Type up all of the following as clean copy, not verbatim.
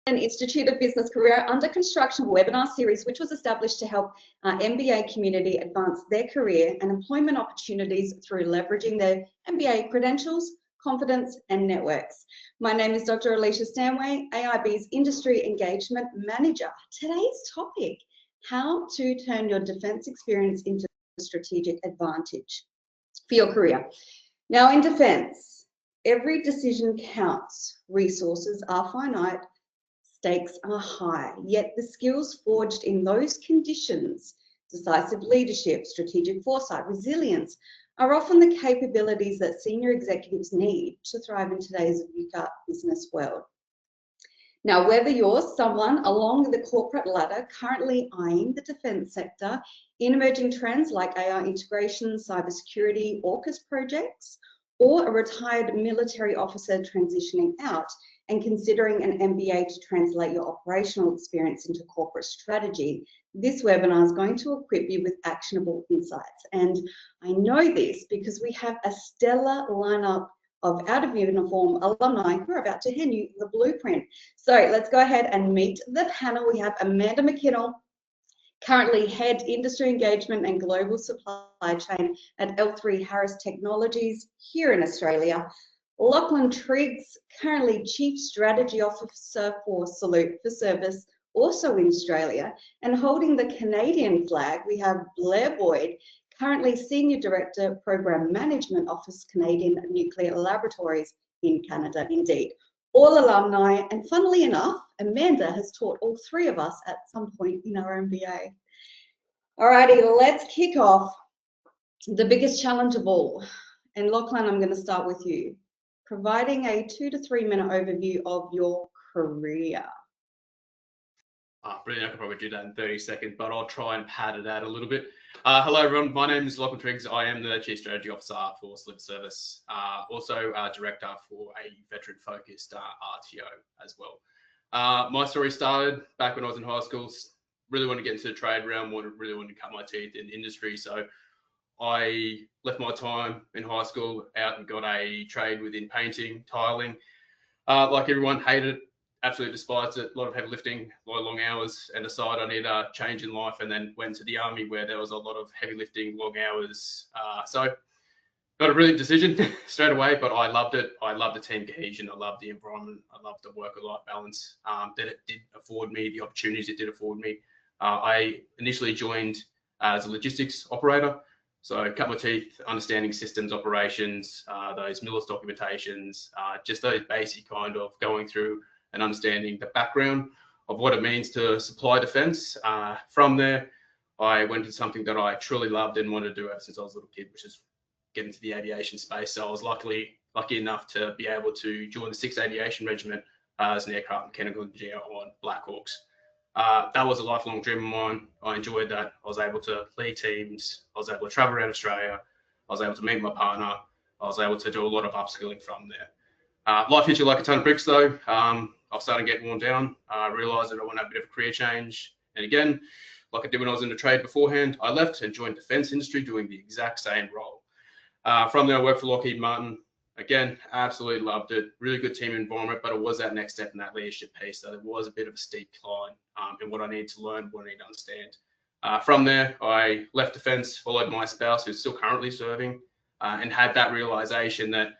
Institute of Business Career Under Construction webinar series, which was established to help MBA community advance their career and employment opportunities through leveraging their MBA credentials, confidence, and networks. My name is Dr. Alicia Stanway, AIB's Industry Engagement Manager. Today's topic, how to turn your defence experience into a strategic advantage for your career. Now, in defence, every decision counts. Resources are finite. Stakes are high, yet the skills forged in those conditions, decisive leadership, strategic foresight, resilience, are often the capabilities that senior executives need to thrive in today's VUCA business world. Now, whether you're someone along the corporate ladder currently eyeing the defence sector in emerging trends like AI integration, cybersecurity, AUKUS projects, or a retired military officer transitioning out and considering an MBA to translate your operational experience into corporate strategy, this webinar is going to equip you with actionable insights. And I know this because we have a stellar lineup of out-of-uniform alumni who are about to hand you the blueprint. So let's go ahead and meet the panel. We have Amanda MacKinnell, currently Head Industry Engagement and Global Supply Chain at L3 Harris Technologies here in Australia. Lachlan Triggs, currently Chief Strategy Officer for Salute for Service, also in Australia. And holding the Canadian flag, we have Blair, currently Senior Director, Program Management Office, Canadian Nuclear Laboratories in Canada, indeed. All alumni, and funnily enough, Amanda has taught all three of us at some point in our MBA. Alrighty, let's kick off the biggest challenge of all. And Lachlan, I'm going to start with you. Providing a 2 to 3 minute overview of your career. Brilliant. I could probably do that in 30 seconds, but I'll try and pad it out a little bit. Hello, everyone. My name is Lachlan Triggs. I am the Chief Strategy Officer for Salute Service, also Director for a veteran-focused RTO as well. My story started back when I was in high school. Really wanted to get into the trade realm, really wanted to cut my teeth in the industry. So I left my time in high school out and got a trade within painting, tiling. Like everyone, hated it, absolutely despised it. A lot of heavy lifting, a lot of long hours, and decided I needed a change in life, and then went to the army where there was a lot of heavy lifting, long hours. So got a brilliant decision straight away, but I loved it. I loved the team cohesion. I loved the environment. I loved the work-life balance that it did afford me, the opportunities it did afford me. I initially joined as a logistics operator. So I cut my teeth understanding systems, operations, those Miller's documentations, just those basic kind of going through and understanding the background of what it means to supply defence. From there, I went to something that I truly loved and wanted to do ever since I was a little kid, which is get into the aviation space. So I was lucky enough to be able to join the 6th Aviation Regiment as an aircraft mechanical engineer on Black Hawks. That was a lifelong dream of mine. I enjoyed that. I was able to lead teams. I was able to travel around Australia. I was able to meet my partner. I was able to do a lot of upskilling from there. Life hit you like a ton of bricks, though. I started getting worn down. I realised that I want to have a bit of a career change. And again, like I did when I was in the trade beforehand, I left and joined the defence industry doing the exact same role. From there, I worked for Lockheed Martin. Again, absolutely loved it. Really good team environment, but it was that next step in that leadership piece. So there was a bit of a steep climb in what I needed to learn, what I need to understand. From there, I left defence, followed my spouse, who's still currently serving, and had that realisation that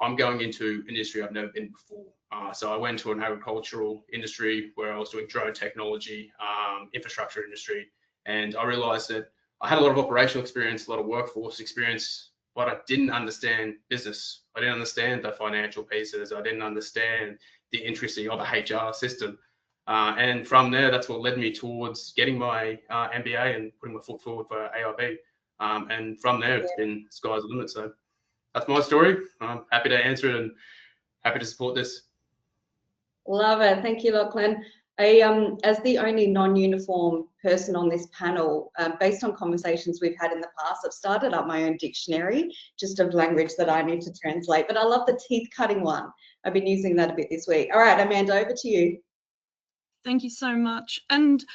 I'm going into an industry I've never been before. So I went to an agricultural industry where I was doing drone technology, infrastructure industry, and I realised that I had a lot of operational experience, a lot of workforce experience, but I didn't understand business. I didn't understand the financial pieces. I didn't understand the intricacy of a HR system. And from there, that's what led me towards getting my MBA and putting my foot forward for AIB. And from there, it's been sky's the limit. So that's my story. I'm happy to answer it and happy to support this. Love it. Thank you, Lachlan. As the only non-uniform person on this panel, based on conversations we've had in the past, I've started up my own dictionary just of language that I need to translate. But I love the teeth cutting one. I've been using that a bit this week. All right, Amanda, over to you. Thank you so much. And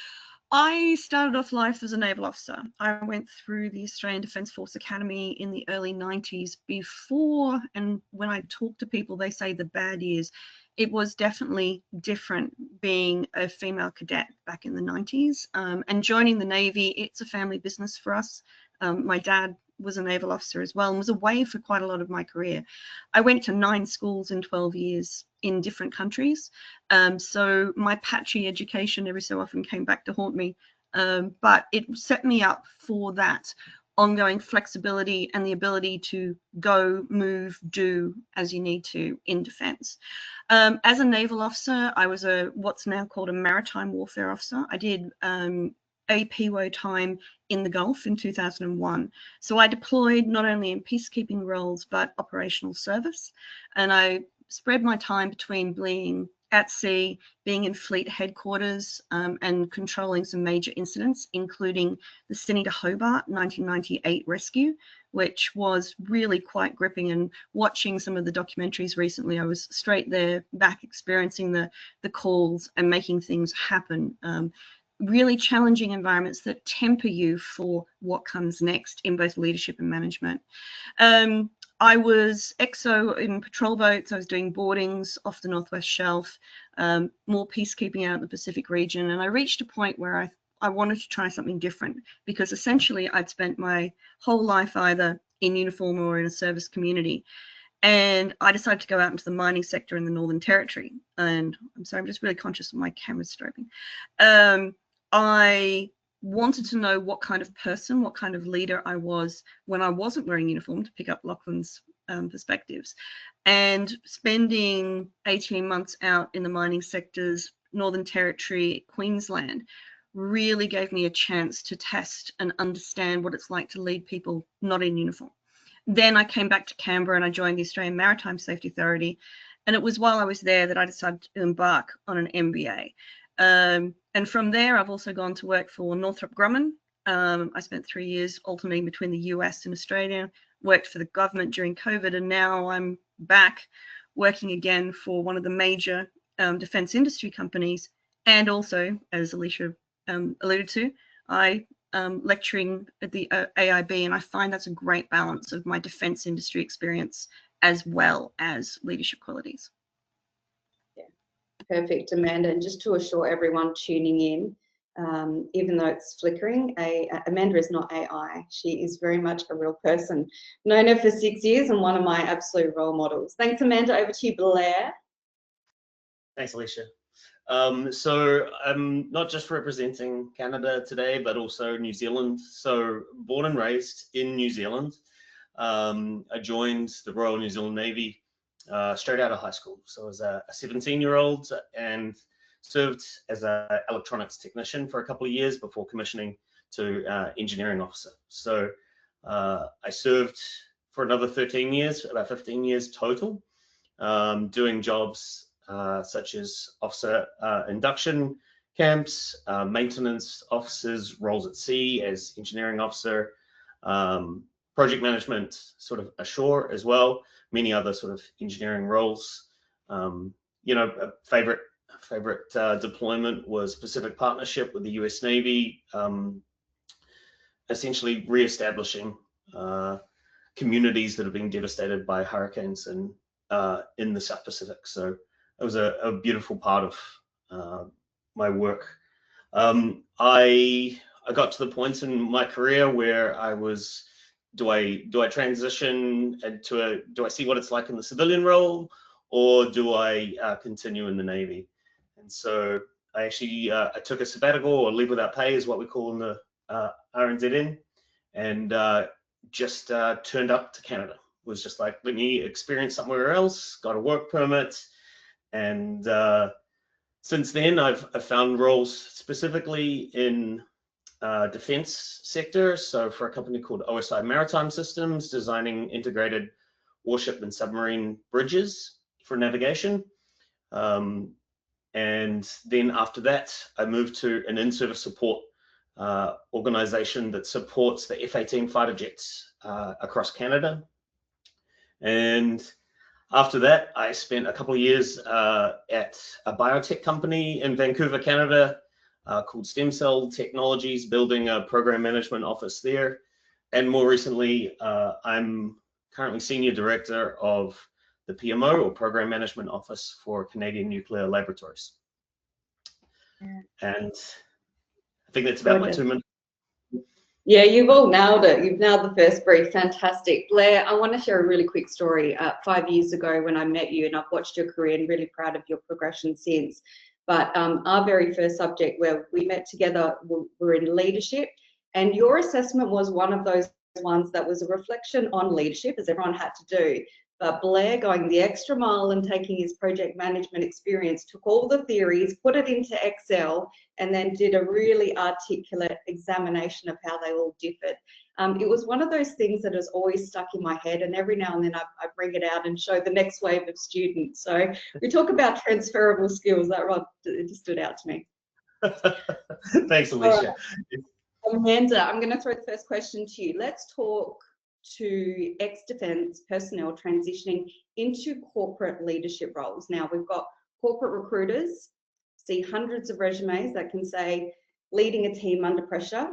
I started off life as a naval officer. I went through the Australian Defence Force Academy in the early 90s before, and when I talk to people, they say the bad years. It was definitely different being a female cadet back in the 90s, and joining the Navy. It's a family business for us. My dad was a naval officer as well and was away for quite a lot of my career. I went to 9 schools in 12 years in different countries. So my patchy education every so often came back to haunt me, but it set me up for that ongoing flexibility and the ability to go, move, do as you need to in defence. As a naval officer, I was what's now called a maritime warfare officer. I did APWO time in the Gulf in 2001. So I deployed not only in peacekeeping roles, but operational service. And I spread my time between being at sea, being in fleet headquarters, and controlling some major incidents, including the Sydney to Hobart 1998 rescue, which was really quite gripping. And watching some of the documentaries recently, I was straight there back experiencing the calls and making things happen. Really challenging environments that temper you for what comes next in both leadership and management. I was EXO in patrol boats. I was doing boardings off the Northwest Shelf, more peacekeeping out in the Pacific region. And I reached a point where I wanted to try something different, because essentially I'd spent my whole life either in uniform or in a service community. And I decided to go out into the mining sector in the Northern Territory. And I'm sorry, I'm just really conscious of my camera strobing. I wanted to know what kind of person, what kind of leader I was when I wasn't wearing uniform, to pick up Lachlan's perspectives. And spending 18 months out in the mining sectors, Northern Territory, Queensland, really gave me a chance to test and understand what it's like to lead people not in uniform. Then I came back to Canberra and I joined the Australian Maritime Safety Authority. And it was while I was there that I decided to embark on an MBA. And from there, I've also gone to work for Northrop Grumman. I spent 3 years alternating between the US and Australia, worked for the government during COVID, and now I'm back working again for one of the major defence industry companies. And also, as Alicia alluded to, I lecturing at the AIB, and I find that's a great balance of my defence industry experience as well as leadership qualities. Perfect, Amanda. And just to assure everyone tuning in, even though it's flickering, Amanda is not AI. She is very much a real person. Known her for 6 years and one of my absolute role models. Thanks, Amanda. Over to you, Blair. Thanks, Alicia. So I'm not just representing Canada today, but also New Zealand. So born and raised in New Zealand. I joined the Royal New Zealand Navy straight out of high school. So I was a 17-year-old and served as an electronics technician for a couple of years before commissioning to engineering officer. So I served for another 13 years, about 15 years total, doing jobs such as officer induction camps, maintenance officers, roles at sea as engineering officer, project management sort of ashore as well, many other sort of engineering roles. You know, a favorite deployment was Pacific Partnership with the US Navy, essentially re-establishing communities that have been devastated by hurricanes in the South Pacific. So it was a beautiful part of my work. I got to the point in my career where I was, do I transition into do I see what it's like in the civilian role, or do I continue in the Navy? And so I actually I took a sabbatical, or leave without pay is what we call in the RNZN, and just turned up to Canada. Was just like, let me experience somewhere else, got a work permit, and since then I've found roles specifically in defense sector. So for a company called OSI Maritime Systems, designing integrated warship and submarine bridges for navigation. And then after that, I moved to an in-service support organization that supports the F-18 fighter jets across Canada. And after that, I spent a couple of years at a biotech company in Vancouver, Canada, called Stem Cell Technologies, building a program management office there. And more recently, I'm currently Senior Director of the PMO, or Program Management Office, for Canadian Nuclear Laboratories. And I think that's about my 2 minutes. Yeah, you've all nailed it. You've nailed the first brief. Fantastic. Blair, I want to share a really quick story. 5 years ago when I met you, and I've watched your career and really proud of your progression since. But our very first subject where we met together, were in leadership, and your assessment was one of those ones that was a reflection on leadership, as everyone had to do. But Blair, going the extra mile and taking his project management experience, took all the theories, put it into Excel, and then did a really articulate examination of how they all differed. It was one of those things that has always stuck in my head, and every now and then I bring it out and show the next wave of students. So we talk about transferable skills. That it just stood out to me. Thanks, Alicia. Amanda, I'm going to throw the first question to you. Let's talk to ex-defence personnel transitioning into corporate leadership roles. Now, we've got corporate recruiters, see hundreds of resumes that can say leading a team under pressure.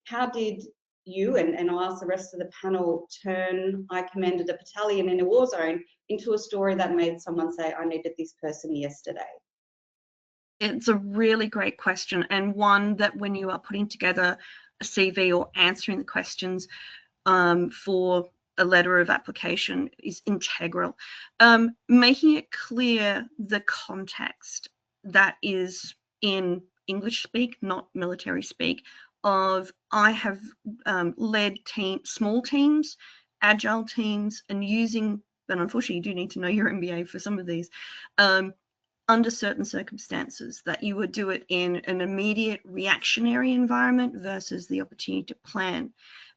How did you, and I'll ask the rest of the panel, turn I commanded a battalion in a war zone into a story that made someone say, I needed this person yesterday? It's a really great question, and one that when you are putting together a CV or answering the questions for a letter of application is integral. Making it clear the context that is in English speak, not military speak, of I have led small teams, agile teams, and using, but unfortunately you do need to know your MBA for some of these, under certain circumstances, that you would do it in an immediate reactionary environment versus the opportunity to plan,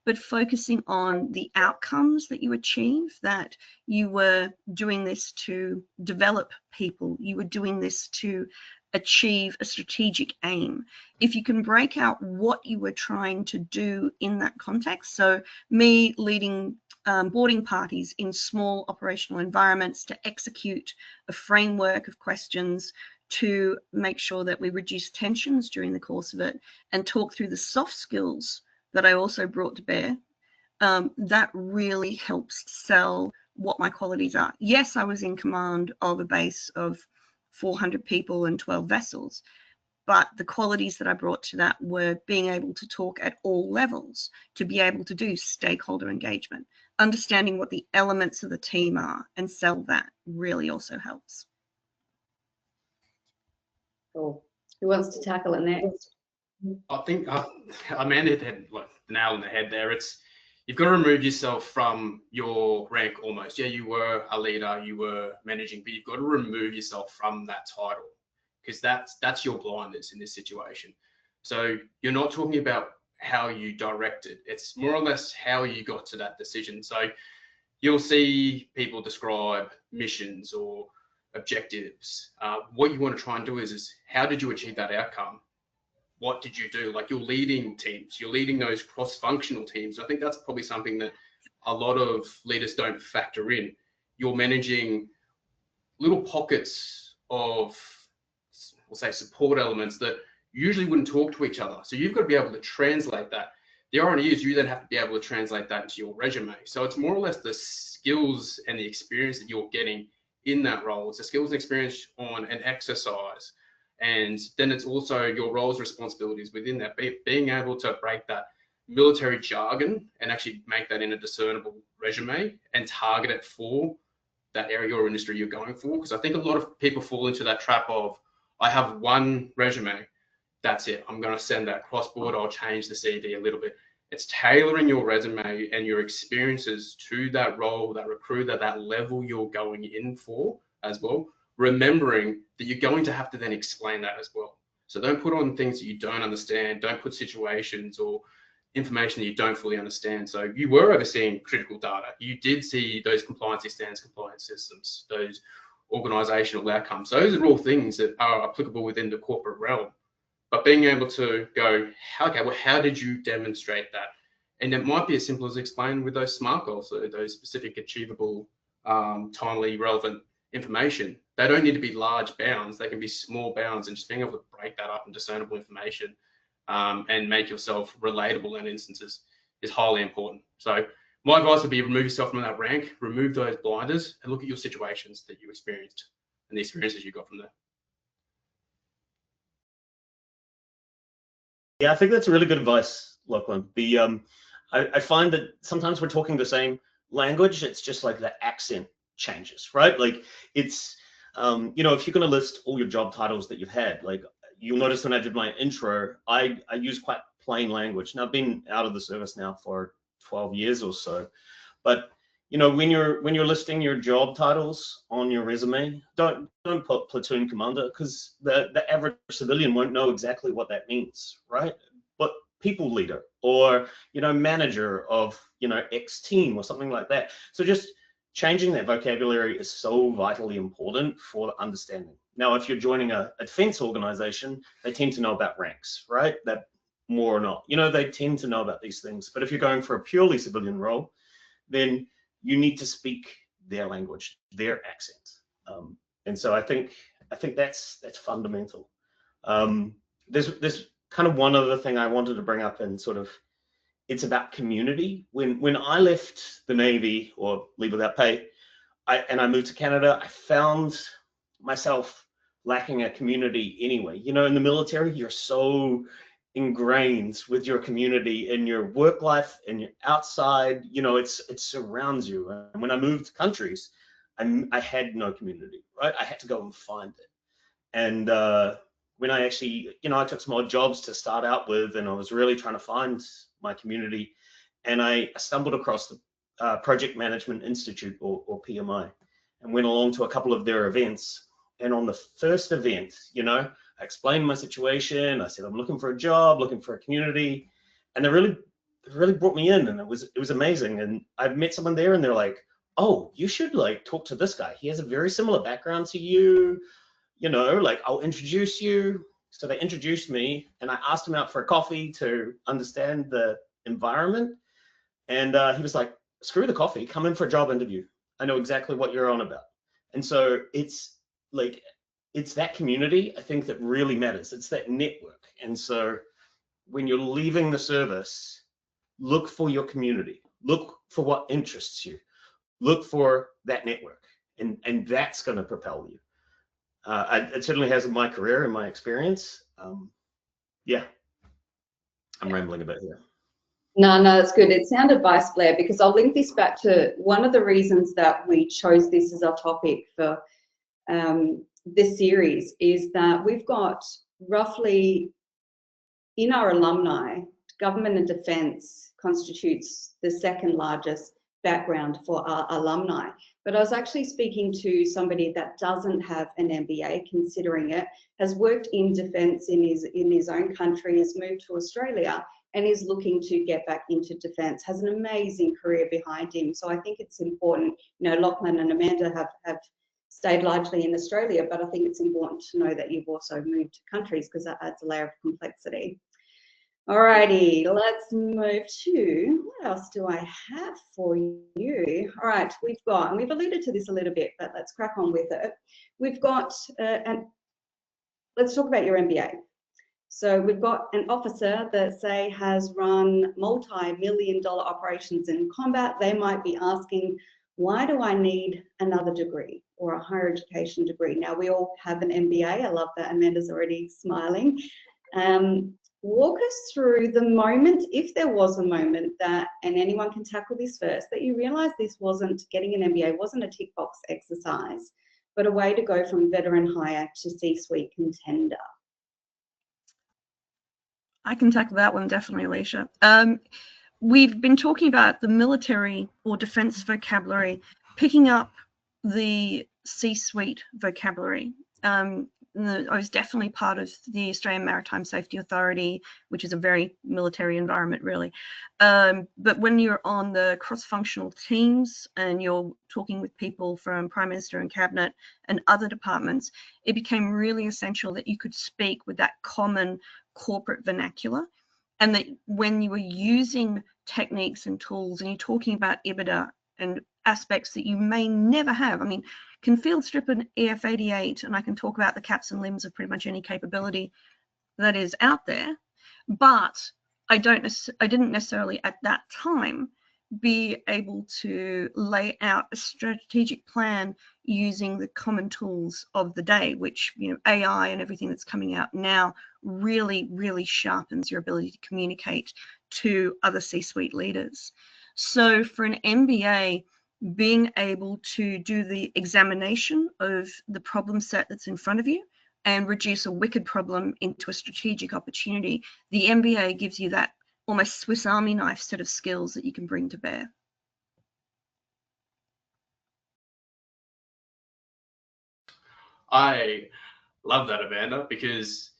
but focusing on the outcomes that you achieve, that you were doing this to develop people, you were doing this to achieve a strategic aim. If you can break out what you were trying to do in that context, so me leading boarding parties in small operational environments to execute a framework of questions to make sure that we reduce tensions during the course of it and talk through the soft skills that I also brought to bear, that really helps sell what my qualities are. Yes, I was in command of a base of 400 people and 12 vessels, but the qualities that I brought to that were being able to talk at all levels, to be able to do stakeholder engagement, understanding what the elements of the team are and sell that really also helps. Cool. Who wants to tackle it next? I think Amanda had like the nail on the head there. You've got to remove yourself from your rank almost. Yeah, you were a leader, you were managing, but you've got to remove yourself from that title, because that's your blinders in this situation. So you're not talking about how you directed. It's more or less how you got to that decision. So you'll see people describe missions or objectives. What you want to try and do is how did you achieve that outcome? What did you do? Like, you're leading teams, you're leading those cross-functional teams. I think that's probably something that a lot of leaders don't factor in. You're managing little pockets of, we'll say, support elements that usually wouldn't talk to each other. So you've got to be able to translate that. The irony is you then have to be able to translate that into your resume. So it's more or less the skills and the experience that you're getting in that role. It's the skills and experience on an exercise. And then it's also your roles, responsibilities within that, being able to break that military jargon and actually make that in a discernible resume and target it for that area or industry you're going for. Because I think a lot of people fall into that trap of, I have one resume, that's it, I'm going to send that cross-border, I'll change the CV a little bit. It's tailoring your resume and your experiences to that role, that recruiter, that level you're going in for as well. Remembering that you're going to have to then explain that as well. So don't put on things that you don't understand, don't put situations or information that you don't fully understand. So you were overseeing critical data. You did see those compliance standards, compliance systems, those organizational outcomes. Those are all things that are applicable within the corporate realm. But being able to go, okay, well, how did you demonstrate that? And it might be as simple as explain with those SMART goals, so those specific, achievable, timely, relevant information. They don't need to be large bounds. They can be small bounds, and just being able to break that up in discernible information and make yourself relatable in instances is highly important. So my advice would be remove yourself from that rank, remove those blinders, and look at your situations that you experienced and the experiences you got from there. Yeah, I think that's really good advice, Lachlan. I find that sometimes we're talking the same language. It's just like the accent changes, right? Like it's, you know, if you're going to list all your job titles that you've had, like you'll notice when I did my intro, I use quite plain language. Now I've been out of the service now for 12 years or so, but you know, when you're listing your job titles on your resume, don't put platoon commander, because the average civilian won't know exactly what that means, right? But people leader, or you know, manager of, you know, X team or something like that. So just changing that vocabulary is so vitally important for understanding. Now, if you're joining a defense organization, they tend to know about ranks, right? That more or not, you know, they tend to know about these things. But if you're going for a purely civilian role, then you need to speak their language, their accent. And so I think that's fundamental. There's kind of one other thing I wanted to bring up, and sort of, it's about community. When I left the Navy, or leave without pay, and I moved to Canada, I found myself lacking a community anyway. You know, in the military, you're so ingrained with your community in your work life and your outside, you know, it surrounds you. And when I moved countries, I had no community, right? I had to go and find it. And when I actually, you know, I took some odd jobs to start out with, and I was really trying to find my community, and I stumbled across the Project Management Institute, or PMI, and went along to a couple of their events. And on the first event, you know, I explained my situation. I said, I'm looking for a job, looking for a community, and they really brought me in, and it was amazing. And I met someone there, and they're like, oh, you should like talk to this guy. He has a very similar background to you, you know, like I'll introduce you. So they introduced me, and I asked him out for a coffee to understand the environment. And he was like, screw the coffee, come in for a job interview. I know exactly what you're on about. And so it's like, it's that community, I think, that really matters. It's that network. And so when you're leaving the service, look for your community, look for what interests you, look for that network, and that's going to propel you. It certainly has in my career, in my experience. Yeah, I'm rambling a bit here. No, that's good. It's sound advice, Blair, because I'll link this back to one of the reasons that we chose this as our topic for this series, is that we've got roughly, in our alumni, government and defence constitutes the second largest background for our alumni. But I was actually speaking to somebody that doesn't have an MBA, considering it, has worked in defence in his own country, has moved to Australia, and is looking to get back into defence, has an amazing career behind him. So I think it's important, you know, Lachlan and Amanda have stayed largely in Australia, but I think it's important to know that you've also moved to countries, because that adds a layer of complexity. Alrighty, let's move to, what else do I have for you? All right, we've alluded to this a little bit, but let's crack on with it. We've got, let's talk about your MBA. So we've got an officer that, say, has run multi-million-dollar operations in combat. They might be asking, why do I need another degree or a higher education degree? Now, we all have an MBA. I love that Amanda's already smiling. Walk us through the moment, if there was a moment that, and anyone can tackle this first, that you realised this wasn't, getting an MBA wasn't a tick box exercise, but a way to go from veteran hire to C-suite contender. I can tackle that one, definitely, Alicia. We've been talking about the military or defence vocabulary, picking up the C-suite vocabulary. I was definitely part of the Australian Maritime Safety Authority, which is a very military environment, really. But when you're on the cross-functional teams and you're talking with people from Prime Minister and Cabinet and other departments, it became really essential that you could speak with that common corporate vernacular, and that when you were using techniques and tools and you're talking about EBITDA and aspects that you may never have. I mean, can field strip an EF-88, and I can talk about the caps and limbs of pretty much any capability that is out there, but I didn't necessarily at that time be able to lay out a strategic plan using the common tools of the day, which, you know, AI and everything that's coming out now really, really sharpens your ability to communicate to other C-suite leaders. So for an MBA, being able to do the examination of the problem set that's in front of you and reduce a wicked problem into a strategic opportunity, the MBA gives you that almost Swiss Army knife set of skills that you can bring to bear. I love that, Amanda, because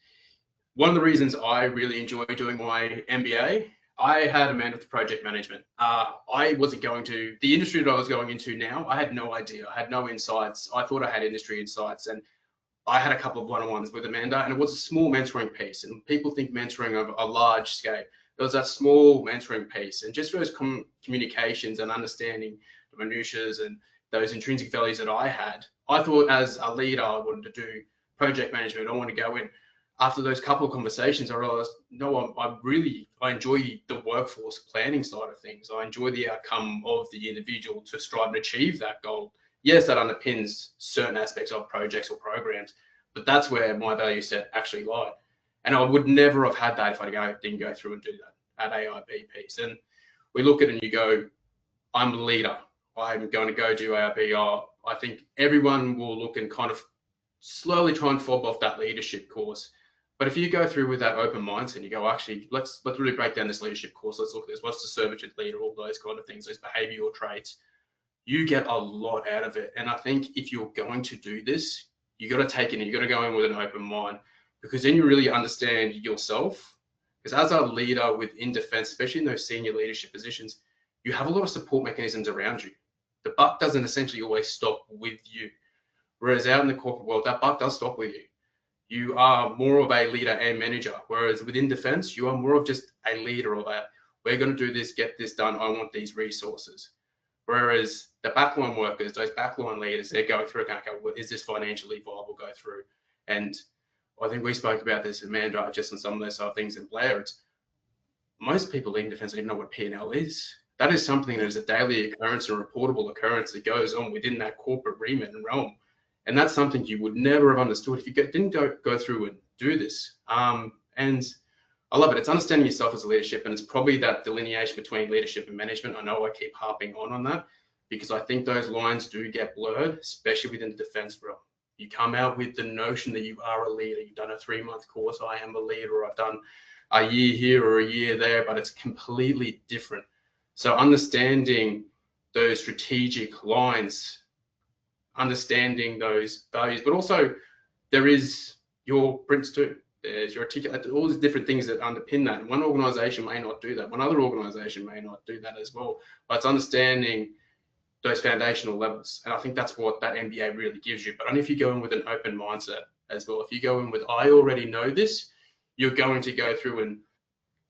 one of the reasons I really enjoy doing my MBA, I had Amanda with project management. I wasn't going to, the industry that I was going into now, I had no idea. I had no insights. I thought I had industry insights, and I had a couple of one-on-ones with Amanda, and it was a small mentoring piece. And people think mentoring of a large scale. There was that small mentoring piece, and just those communications and understanding the minutiae and those intrinsic values that I had. I thought as a leader, I wanted to do project management. I want to go in. After those couple of conversations, I realized, no, I enjoy the workforce planning side of things. I enjoy the outcome of the individual to strive and achieve that goal. Yes, that underpins certain aspects of projects or programs, but that's where my value set actually lied. And I would never have had that if I didn't go through and do that at AIB piece. And we look at it and you go, I'm a leader. I'm going to go do AIB. I think everyone will look and kind of slowly try and fob off that leadership course. But if you go through with that open mindset and you go, actually, let's really break down this leadership course. Let's look at this. What's the servanthood leader? All those kind of things, those behavioural traits. You get a lot out of it. And I think if you're going to do this, you got to take it and you got to go in with an open mind, because then you really understand yourself. Because as a leader within defence, especially in those senior leadership positions, you have a lot of support mechanisms around you. The buck doesn't essentially always stop with you. Whereas out in the corporate world, that buck does stop with you. You are more of a leader and manager. Whereas within defence, you are more of just a leader of that. We're going to do this, get this done. I want these resources. Whereas the backline workers, those backline leaders, they're going through, okay, well, is this financially viable? Go through. And I think we spoke about this, Amanda, just on some of those other things in Blair. It's, most people in defence don't even know what P&L is. That is something that is a daily occurrence and reportable occurrence that goes on within that corporate remit and realm. And that's something you would never have understood if you didn't go through and do this. And I love it. It's understanding yourself as a leadership, and it's probably that delineation between leadership and management. I know I keep harping on that because I think those lines do get blurred, especially within the defence realm. You come out with the notion that you are a leader. You've done a 3-month course. I am a leader. I've done a year here or a year there, but it's completely different. So understanding those strategic lines, understanding those values, but also there is your prints too. There's your articulate, all these different things that underpin that. And one organisation may not do that. One other organisation may not do that as well. But it's understanding those foundational levels. And I think that's what that MBA really gives you. But only if you go in with an open mindset as well. If you go in with, I already know this, you're going to go through and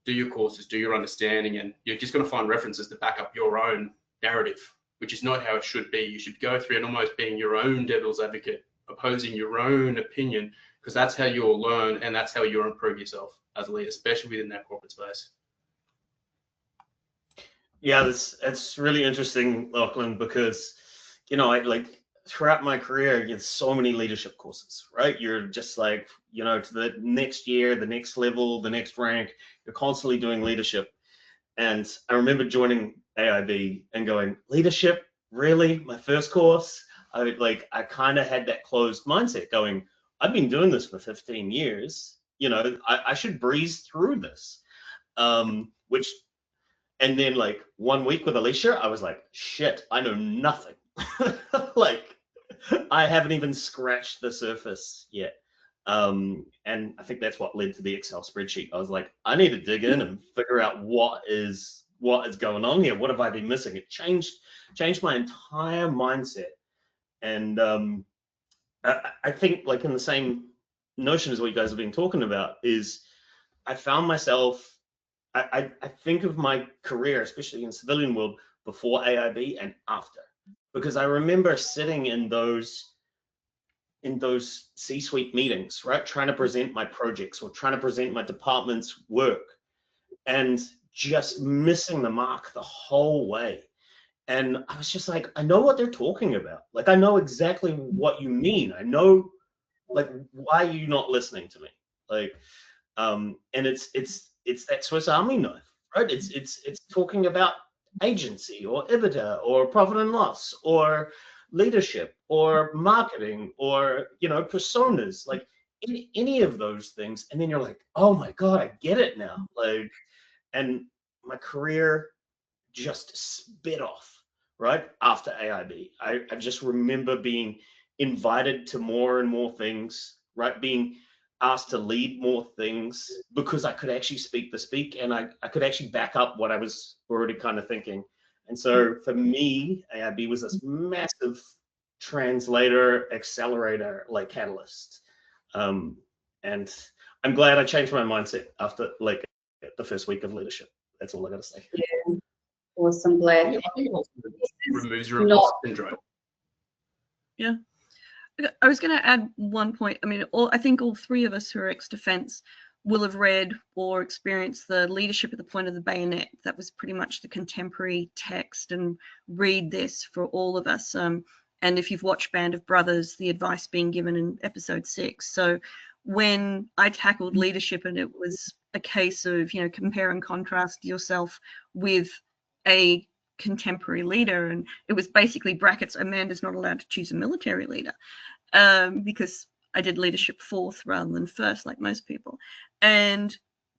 do your courses, do your understanding, and you're just going to find references to back up your own narrative, which is not how it should be. You should go through and almost being your own devil's advocate, opposing your own opinion, because that's how you'll learn and that's how you'll improve yourself as a leader, especially within that corporate space. Yeah, it's really interesting, Lachlan, because, you know, like throughout my career, you get so many leadership courses, right? You're just like, you know, to the next year, the next level, the next rank, you're constantly doing leadership. And I remember joining AIB and going, leadership, really? My first course? I kind of had that closed mindset going, I've been doing this for 15 years, you know, I should breeze through this. And then like 1 week with Alicia, I was like, shit, I know nothing. Like, I haven't even scratched the surface yet. And I think that's what led to the Excel spreadsheet. I was like, I need to dig in and figure out what is going on here. What have I been missing? It changed my entire mindset. And I think, like, in the same notion as what you guys have been talking about, is I found myself, I think of my career, especially in the civilian world, before AIB and after, because I remember sitting in those C-suite meetings, right, trying to present my projects or trying to present my department's work, and just missing the mark the whole way. And I was just like, I know what they're talking about. Like, I know exactly what you mean. I know, like, why are you not listening to me? Like, and it's that Swiss Army knife, right? It's talking about agency or EBITDA or profit and loss or leadership or marketing or, you know, personas, like any of those things. And then you're like, oh my God, I get it now. Like, and my career just spit off right after AIB. I just remember being invited to more and more things, right? Being asked to lead more things because I could actually speak the speak and I could actually back up what I was already kind of thinking. And so for me, AIB was this massive translator, accelerator, like catalyst. And I'm glad I changed my mindset after like the first week of leadership. That's all I got to say. Yeah, awesome, Blair. I think it also removes your Not- imposter syndrome. Yeah. I was going to add one point. I mean, I think all three of us who are ex-defense will have read or experienced the leadership at the point of the bayonet. That was pretty much the contemporary text, and read this for all of us. And if you've watched Band of Brothers, the advice being given in episode 6. So when I tackled leadership, and it was a case of, you know, compare and contrast yourself with a contemporary leader, and it was basically brackets, Amanda's not allowed to choose a military leader, because I did leadership 4th rather than 1st, like most people. And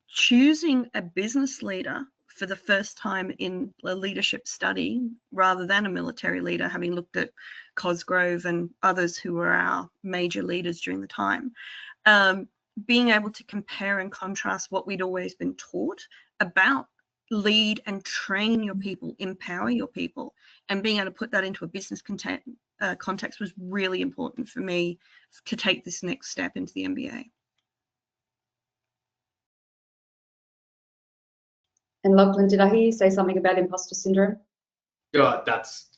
choosing a business leader for the first time in a leadership study rather than a military leader, having looked at Cosgrove and others who were our major leaders during the time, being able to compare and contrast what we'd always been taught about lead and train your people, empower your people, and being able to put that into a business context was really important for me to take this next step into the MBA. And Lachlan, did I hear you say something about imposter syndrome? Yeah,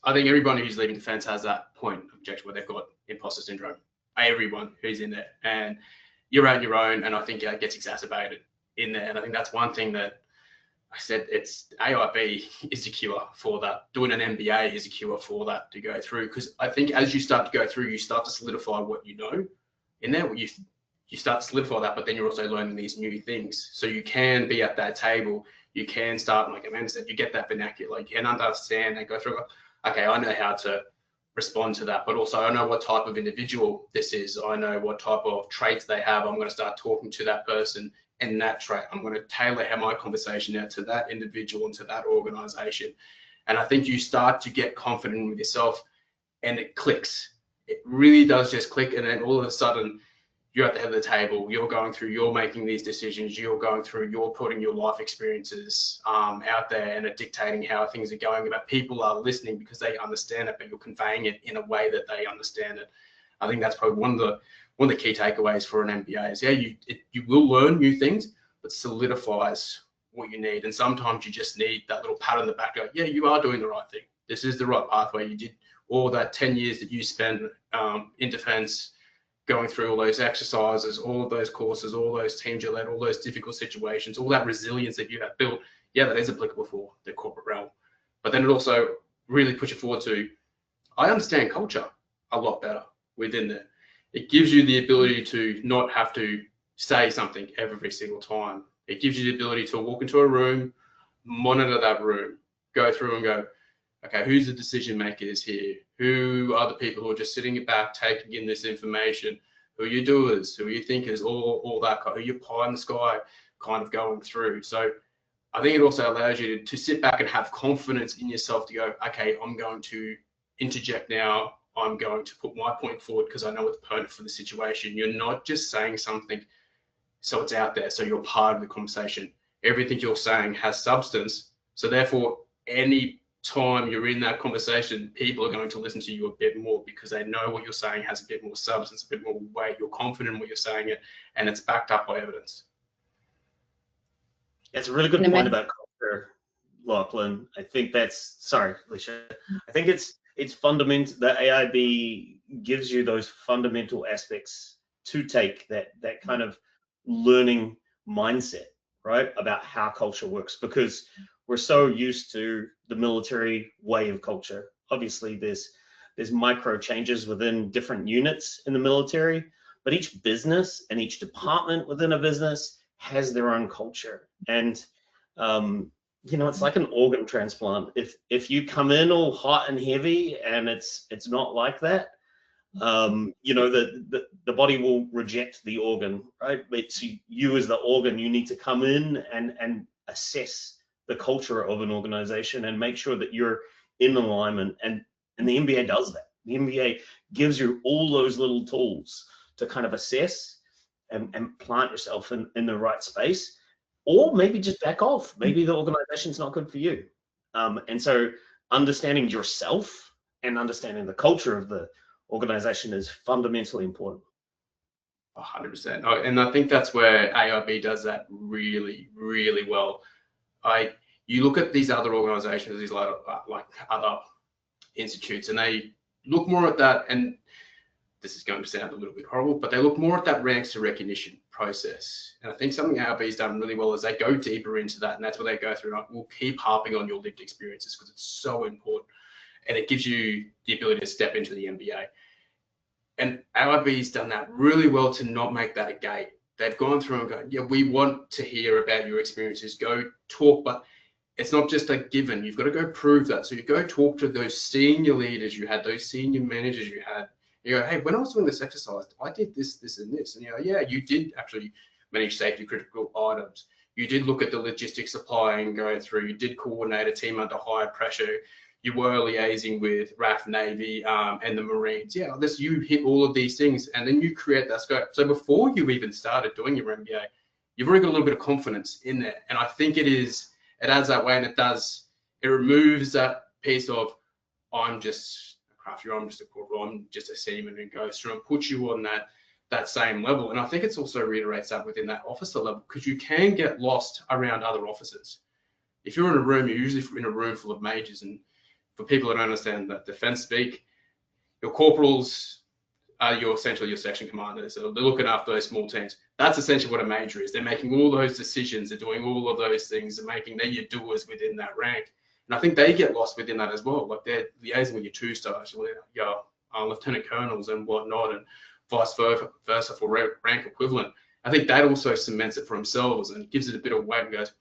I think everyone who's leaving defense has that point of objection where they've got imposter syndrome. Everyone who's in there, and you're on your own, and I think it gets exacerbated in there. And I think that's one thing that I said, it's AIB is a cure for that. Doing an MBA is a cure for that to go through, because I think as you start to go through, you start to solidify what you know in there. You start to solidify that, but then you're also learning these new things. So you can be at that table. You can start, like Amanda said, you get that vernacular. You can understand and go through, okay, I know how to respond to that, but also I know what type of individual this is. I know what type of traits they have. I'm going to start talking to that person and that trait. I'm going to tailor my conversation now to that individual and to that organization. And I think you start to get confident with yourself, and it clicks. It really does just click. And then all of a sudden you're at the head of the table, you're going through, you're making these decisions, you're going through, you're putting your life experiences out there, and it dictating how things are going. But people are listening because they understand it, but you're conveying it in a way that they understand it. I think that's probably one of the key takeaways for an MBA is, yeah, you will learn new things, but solidifies what you need. And sometimes you just need that little pat on the back, go, yeah, you are doing the right thing. This is the right pathway. You did all that 10 years that you spent in defense, going through all those exercises, all of those courses, all those teams you led, all those difficult situations, all that resilience that you have built. Yeah, that is applicable for the corporate realm. But then it also really puts you forward to, I understand culture a lot better within there. It gives you the ability to not have to say something every single time. It gives you the ability to walk into a room, monitor that room, go through and go, okay, who's the decision makers here? Who are the people who are just sitting back, taking in this information? Who are your doers? Who are your thinkers? All that kind of, who are your pie in the sky kind of going through. So I think it also allows you to sit back and have confidence in yourself to go, okay, I'm going to interject now. I'm going to put my point forward because I know it's pertinent for the situation. You're not just saying something so it's out there, so you're part of the conversation. Everything you're saying has substance. So therefore, any time you're in that conversation, people are going to listen to you a bit more because they know what you're saying has a bit more substance, a bit more weight. You're confident in what you're saying, and it's backed up by evidence. That's a really good point about culture, Lachlan. I think that's, sorry, Alicia. I think it's fundamental that AIB gives you those fundamental aspects to take that kind of learning mindset, right, about how culture works. Because we're so used to the military way of culture. Obviously, there's micro changes within different units in the military, but each business and each department within a business has their own culture. And you know, it's like an organ transplant. If you come in all hot and heavy and it's not like that, you know, the body will reject the organ, right? But so you as the organ, you need to come in and assess the culture of an organization and make sure that you're in alignment. And the MBA does that. The MBA gives you all those little tools to kind of assess and plant yourself in the right space, or maybe just back off. Maybe the organization's not good for you. And so understanding yourself and understanding the culture of the organization is fundamentally important. 100%. Oh, and I think that's where AIB does that really, really well. You look at these other organizations, these like other institutes, and they look more at that, and this is going to sound a little bit horrible, but they look more at that ranks to recognition process. And I think something AIB's done really well is they go deeper into that, and that's where they go through. Like, we'll keep harping on your lived experiences because it's so important, and it gives you the ability to step into the MBA. And AIB's done that really well to not make that a gate. They've gone through and gone, yeah, we want to hear about your experiences. Go talk, but it's not just a given. You've got to go prove that. So you go talk to those senior leaders you had, those senior managers you had. You go, hey, when I was doing this exercise, I did this, this, and this. And you know, yeah, you did actually manage safety critical items. You did look at the logistics supply and go through. You did coordinate a team under high pressure. You were liaising with RAF, Navy, and the Marines. Yeah, you hit all of these things, and then you create that scope. So before you even started doing your MBA, you've already got a little bit of confidence in there. And I think it adds that way, and it removes that piece of, I'm just a crafter, I'm just a corporal, I'm just a seaman, and goes through and puts you on that same level. And I think it's also reiterates that within that officer level, because you can get lost around other officers. If you're in a room, you're usually in a room full of majors, and for people that don't understand that defense speak, your corporals are essentially your section commanders. So they're looking after those small teams. That's essentially what a major is. They're making all those decisions. They're doing all of those things. They're your doers within that rank. And I think they get lost within that as well. Like they're liaising with your two-stars, your lieutenant colonels and whatnot, and vice versa for rank equivalent. I think that also cements it for themselves and gives it a bit of weight and goes,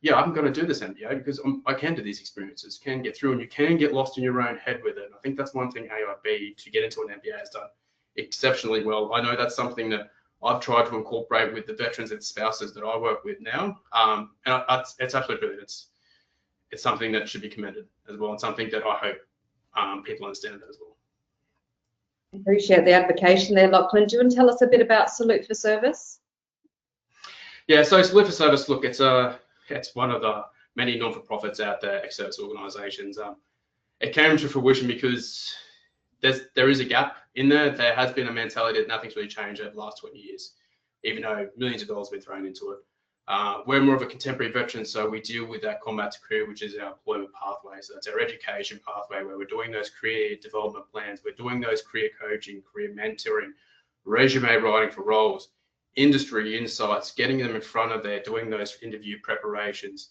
yeah, I'm going to do this MBA because I can do these experiences, can get through, and you can get lost in your own head with it. And I think that's one thing AIB to get into an MBA has done exceptionally well. I know that's something that I've tried to incorporate with the veterans and spouses that I work with now, and it's absolutely brilliant. It's something that should be commended as well, and something that I hope people understand that as well. Appreciate the advocation there, Lachlan. Do you want to tell us a bit about Salute for Service? Yeah, so Salute for Service, look, it's one of the many non-for-profits out there, ex-service organisations. It came to fruition because there is a gap in there. There has been a mentality that nothing's really changed over the last 20 years, even though millions of dollars have been thrown into it. We're more of a contemporary veteran, so we deal with that combat to career, which is our employment pathway. So that's our education pathway, where we're doing those career development plans, we're doing those career coaching, career mentoring, resume writing for roles, industry insights, getting them in front of there, doing those interview preparations,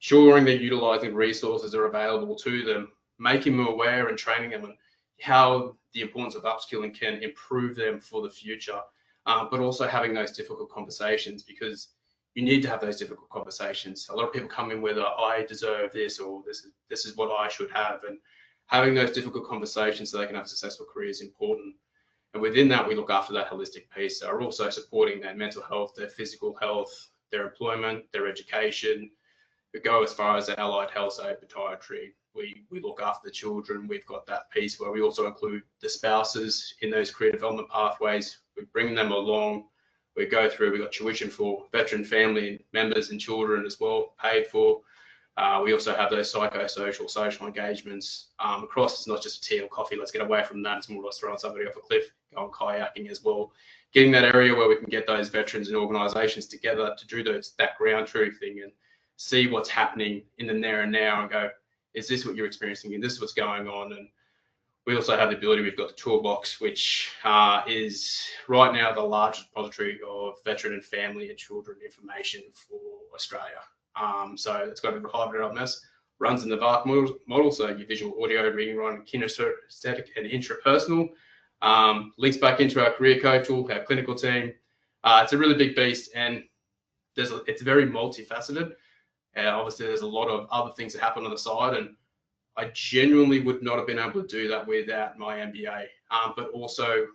ensuring they're utilising resources that are available to them, making them aware and training them on how the importance of upskilling can improve them for the future, but also having those difficult conversations, because you need to have those difficult conversations. A lot of people come in whether I deserve this or this is what I should have, and having those difficult conversations so they can have a successful career is important. And within that, we look after that holistic piece. So we're also supporting their mental health, their physical health, their employment, their education. We go as far as the allied health, so podiatry. We look after the children. We've got that piece where we also include the spouses in those career development pathways. We bring them along. We go through, we've got tuition for veteran family members and children as well, paid for. We also have those psychosocial, social engagements across. It's not just a tea or coffee, let's get away from that. It's more or less throwing somebody off a cliff, going kayaking as well. Getting that area where we can get those veterans and organisations together to do that ground truthing and see what's happening in the there and now and go, is this what you're experiencing? And this is what's going on. And we also have the ability, we've got the toolbox, which is right now the largest repository of veteran and family and children information for Australia. So it's got a hybrid mess. Runs in the VARC model, so your visual, audio, reading, writing, kinesthetic, and intrapersonal. Links back into our career coach tool, our clinical team. It's a really big beast, and it's very multifaceted. And obviously, there's a lot of other things that happen on the side, and I genuinely would not have been able to do that without my MBA, but also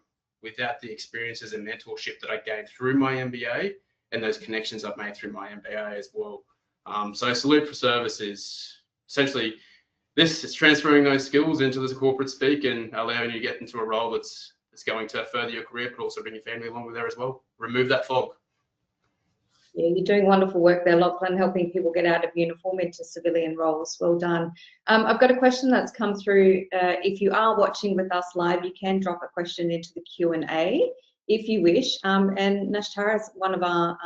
without the experiences and mentorship that I gained through my MBA and those connections I've made through my MBA as well. So Salute for Service is essentially this is transferring those skills into the corporate speak and allowing you to get into a role that's going to further your career, but also bring your family along with there as well. Remove that fog. Yeah, you're doing wonderful work there, Lachlan, helping people get out of uniform into civilian roles. Well done. I've got a question that's come through. If you are watching with us live, you can drop a question into the Q&A if you wish. And Nashtara is one of our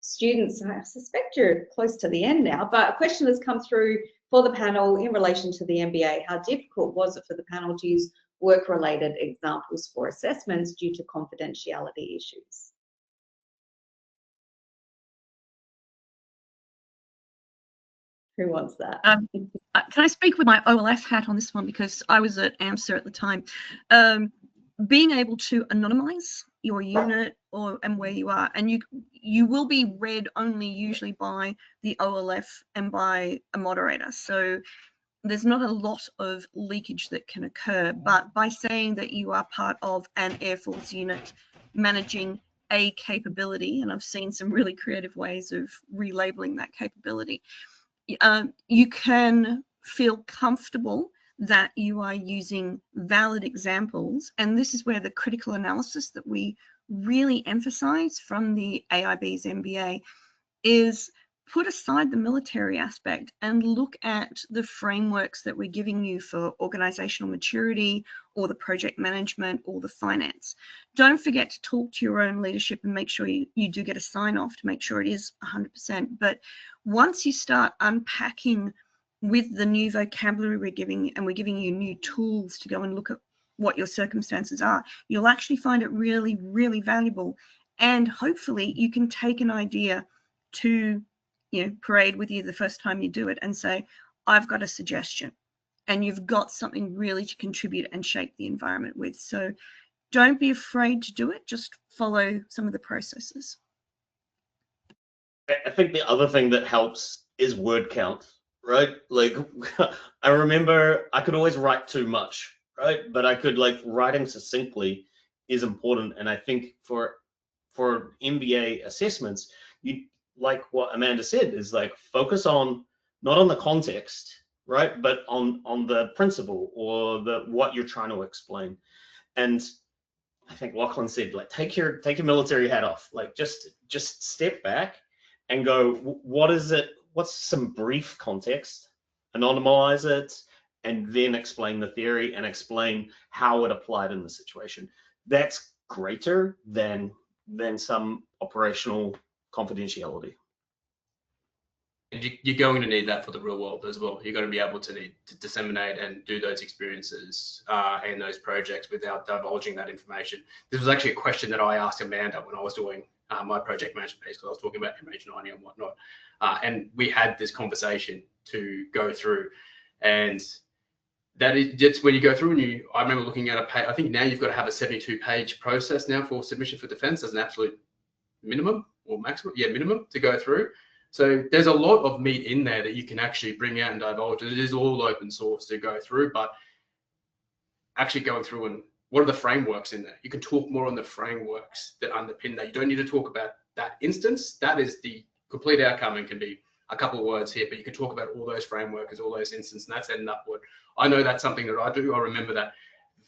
students. I suspect you're close to the end now, but a question has come through for the panel in relation to the MBA. How difficult was it for the panel to use work-related examples for assessments due to confidentiality issues? Who wants that? Can I speak with my OLF hat on this one, because I was at AMSA at the time. Being able to anonymize your unit and where you are, and you will be read only usually by the OLF and by a moderator. So there's not a lot of leakage that can occur, but by saying that you are part of an Air Force unit managing a capability, and I've seen some really creative ways of relabeling that capability, you can feel comfortable that you are using valid examples. And this is where the critical analysis that we really emphasize from the AIB's MBA is put aside the military aspect and look at the frameworks that we're giving you for organizational maturity or the project management or the finance. Don't forget to talk to your own leadership and make sure you do get a sign off to make sure it is 100%. But once you start unpacking with the new vocabulary we're giving you new tools to go and look at what your circumstances are, you'll actually find it really, really valuable. And hopefully you can take an idea to, parade with you the first time you do it and say, I've got a suggestion, and you've got something really to contribute and shape the environment with. So don't be afraid to do it, just follow some of the processes. I think the other thing that helps is word count, right? Like, I remember I could always write too much, right? But I could, writing succinctly is important. And I think for MBA assessments, you, like what Amanda said, is focus on not on the context, right, but on the principle or what you're trying to explain. And I think Lachlan said, take your military hat off, just step back and go, what is it? What's some brief context? Anonymize it, and then explain the theory and explain how it applied in the situation. That's greater than some operational confidentiality. And you're going to need that for the real world as well. You're going to be able to need to disseminate and do those experiences and those projects without divulging that information. This was actually a question that I asked Amanda when I was doing my project management piece, because I was talking about MH90 and whatnot. And we had this conversation to go through, and that's when you go through and I remember looking at a page. I think now you've got to have a 72-page process now for submission for defense as an absolute minimum or maximum, minimum to go through. So there's a lot of meat in there that you can actually bring out and divulge. It is all open source to go through, but actually going through and what are the frameworks in there? You can talk more on the frameworks that underpin that. You don't need to talk about that instance. That is the complete outcome and can be a couple of words here, but you can talk about all those frameworks, all those instances, and that's ending up what I know that's something that I do. I remember that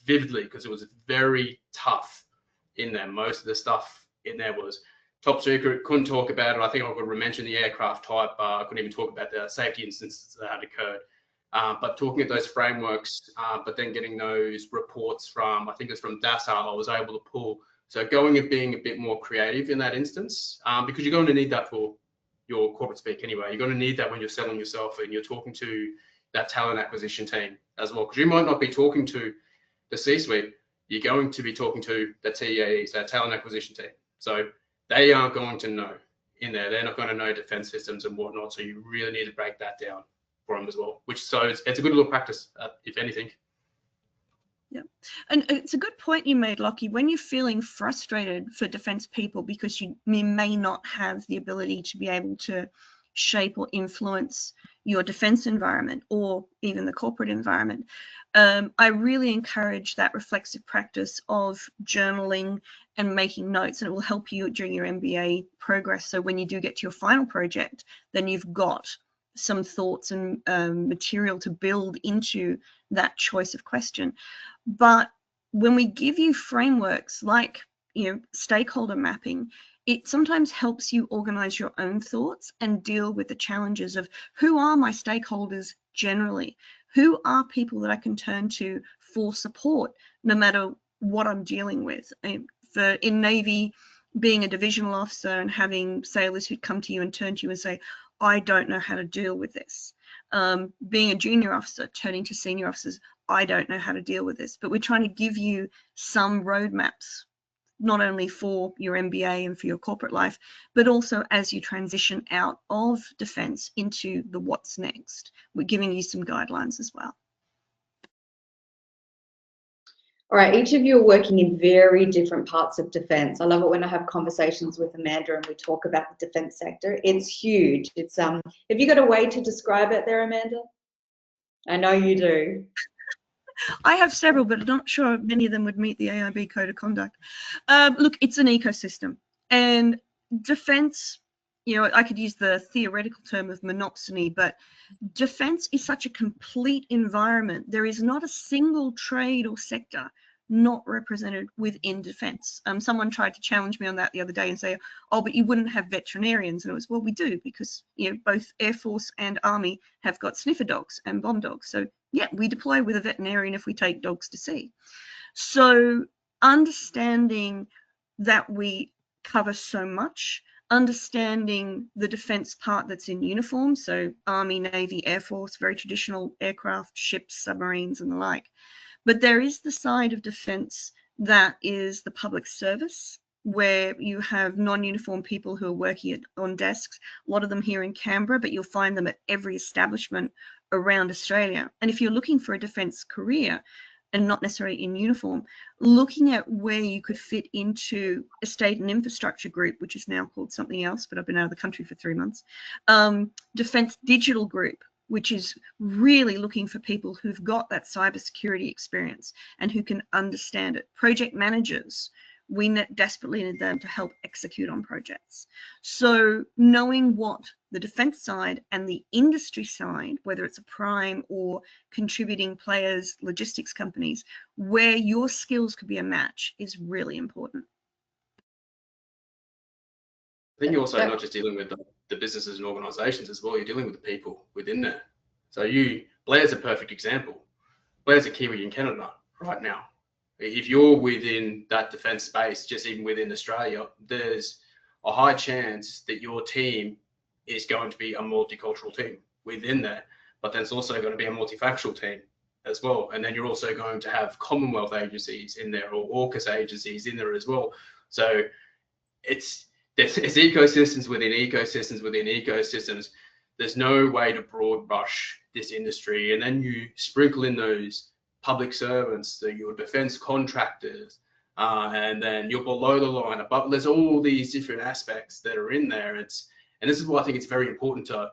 vividly because it was very tough in there. Most of the stuff in there was top secret, couldn't talk about it. I think I could mention the aircraft type. I couldn't even talk about the safety instances that had occurred. But talking at those frameworks, but then getting those reports from, I think it's from DASA, I was able to pull. So going and being a bit more creative in that instance, because you're going to need that for your corporate speak anyway. You're going to need that when you're selling yourself and you're talking to that talent acquisition team as well, because you might not be talking to the C-suite. You're going to be talking to the TAEs, that talent acquisition team. So they aren't going to know in there. They're not going to know defense systems and whatnot, so you really need to break that down for them as well, so it's a good little practice, if anything. Yeah, and it's a good point you made, Lockie. When you're feeling frustrated for defence people because you may not have the ability to be able to shape or influence your defence environment or even the corporate environment, I really encourage that reflexive practice of journaling and making notes, and it will help you during your MBA progress. So when you do get to your final project, then you've got some thoughts and material to build into that choice of question. But when we give you frameworks like, stakeholder mapping, it sometimes helps you organize your own thoughts and deal with the challenges of who are my stakeholders generally? Who are people that I can turn to for support no matter what I'm dealing with? In Navy, being a divisional officer and having sailors who come to you and turn to you and say, I don't know how to deal with this. Being a junior officer, turning to senior officers, I don't know how to deal with this. But we're trying to give you some roadmaps, not only for your MBA and for your corporate life, but also as you transition out of defence into the what's next. We're giving you some guidelines as well. All right, each of you are working in very different parts of defence. I love it when I have conversations with Amanda and we talk about the defence sector. It's huge. It's have you got a way to describe it there, Amanda? I know you do. I have several, but I'm not sure many of them would meet the AIB Code of Conduct. Look, it's an ecosystem, and defence, I could use the theoretical term of monopsony, but defence is such a complete environment. There is not a single trade or sector not represented within defence. Someone tried to challenge me on that the other day and say, oh, but you wouldn't have veterinarians. And it was, well, we do, because both Air Force and Army have got sniffer dogs and bomb dogs. So yeah, we deploy with a veterinarian if we take dogs to sea. So understanding that we cover so much, understanding the defence part that's in uniform, so Army, Navy, Air Force, very traditional aircraft, ships, submarines and the like. But there is the side of defence that is the public service, where you have non-uniform people who are working on desks, a lot of them here in Canberra, but you'll find them at every establishment around Australia. And if you're looking for a defence career, and not necessarily in uniform, looking at where you could fit into a state and infrastructure group, which is now called something else, but I've been out of the country for 3 months, Defence Digital Group, which is really looking for people who've got that cybersecurity experience and who can understand it. Project managers, we desperately need them to help execute on projects. So knowing what the defence side and the industry side, whether it's a prime or contributing players, logistics companies, where your skills could be a match is really important. I think you're also not just dealing with the businesses and organisations as well, you're dealing with the people within there. So Blair's a perfect example. Blair's a Kiwi in Canada right now. If you're within that defence space, just even within Australia, there's a high chance that your team is going to be a multicultural team within there, but then it's also going to be a multifactional team as well. And then you're also going to have Commonwealth agencies in there or AUKUS agencies in there as well. So it's ecosystems within ecosystems within ecosystems. There's no way to broad brush this industry. And then you sprinkle in those public servants, your defence contractors, and then you're below the line. But there's all these different aspects that are in there. And this is why I think it's very important to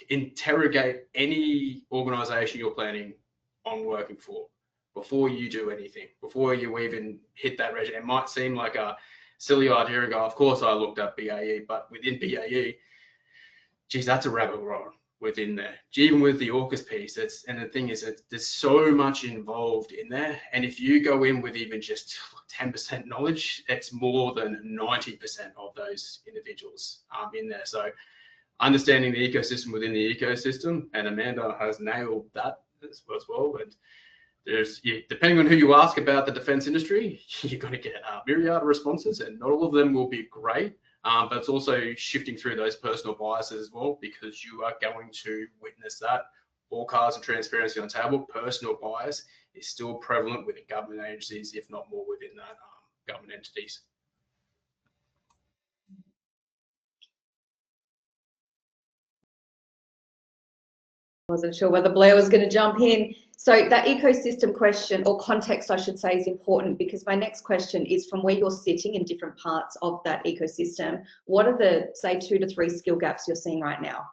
interrogate any organisation you're planning on working for before you do anything, before you even hit that regimen. It might seem like a silly idea and go, of course I looked up BAE, but within BAE, geez, that's a rabbit hole within there. Even with the AUKUS piece, and the thing is that there's so much involved in there. And if you go in with even just 10% knowledge, it's more than 90% of those individuals in there. So understanding the ecosystem within the ecosystem, and Amanda has nailed that as well. And depending on who you ask about the defence industry, you're going to get a myriad of responses, and not all of them will be great. But it's also shifting through those personal biases as well, because you are going to witness that. All cards and transparency on the table. Personal bias is still prevalent within government agencies, if not more within that government entities. Wasn't sure whether Blair was going to jump in. So that ecosystem question, or context I should say, is important, because my next question is from where you're sitting in different parts of that ecosystem. What are the, say, 2 to 3 skill gaps you're seeing right now?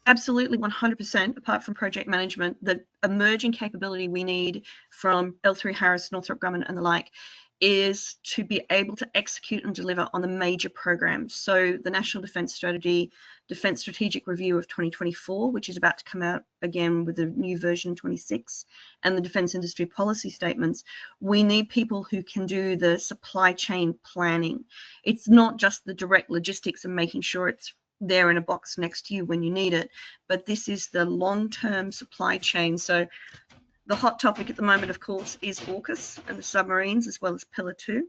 Absolutely, 100%. Apart from project management, the emerging capability we need from L3 Harris, Northrop Grumman and the like is to be able to execute and deliver on the major programs. So the National Defence Strategy, Defence Strategic Review of 2024, which is about to come out again with a new version 26, and the Defence Industry Policy Statements, we need people who can do the supply chain planning. It's not just the direct logistics and making sure it's there in a box next to you when you need it, but this is the long-term supply chain. So the hot topic at the moment, of course, is AUKUS and the submarines, as well as Pillar 2,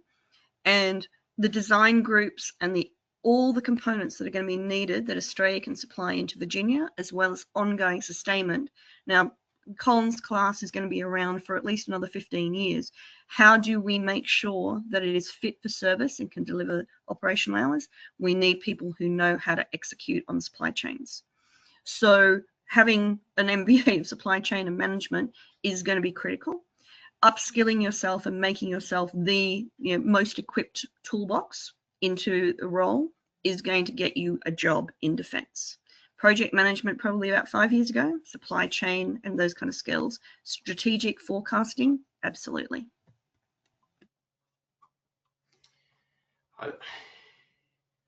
and the design groups and all the components that are going to be needed that Australia can supply into Virginia, as well as ongoing sustainment. Now, Collins class is going to be around for at least another 15 years. How do we make sure that it is fit for service and can deliver operational hours? We need people who know how to execute on supply chains. So having an MBA of supply chain and management is going to be critical. Upskilling yourself and making yourself the most equipped toolbox into the role is going to get you a job in defence. Project management probably about 5 years ago, supply chain and those kind of skills. Strategic forecasting, absolutely.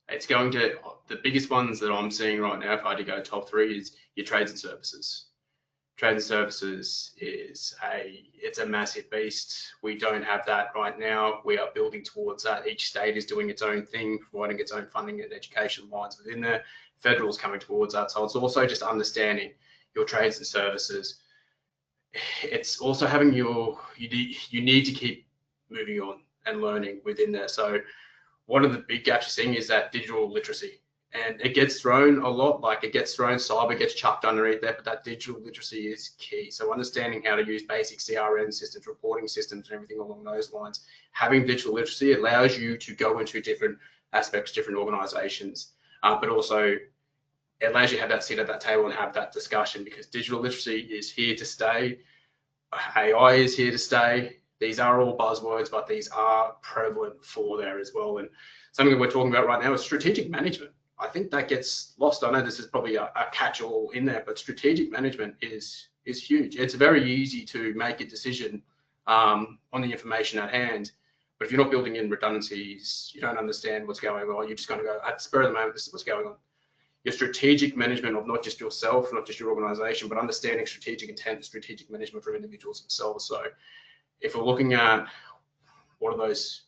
It's going to, the biggest ones that I'm seeing right now, if I had to go top 3, is your trades and services. Trades and services is it's a massive beast. We don't have that right now. We are building towards that. Each state is doing its own thing, providing its own funding and education lines within there. Federal's coming towards that. So it's also just understanding your trades and services. It's also having you need to keep moving on and learning within there. So one of the big gaps you're seeing is that digital literacy. And it gets thrown a lot, like it gets thrown, cyber gets chucked underneath there, but that digital literacy is key. So understanding how to use basic CRM systems, reporting systems, and everything along those lines. Having digital literacy allows you to go into different aspects, different organizations, but also it allows you to have that seat at that table and have that discussion, because digital literacy is here to stay. AI is here to stay. These are all buzzwords, but these are prevalent for there as well. And something that we're talking about right now is strategic management. I think that gets lost. I know this is probably a catch-all in there, but strategic management is huge. It's very easy to make a decision on the information at hand, but if you're not building in redundancies, you don't understand what's going on. You're just going to go at the spur of the moment, this is what's going on. Your strategic management of not just yourself, not just your organization, but understanding strategic intent, strategic management for individuals themselves. So if we're looking at what are those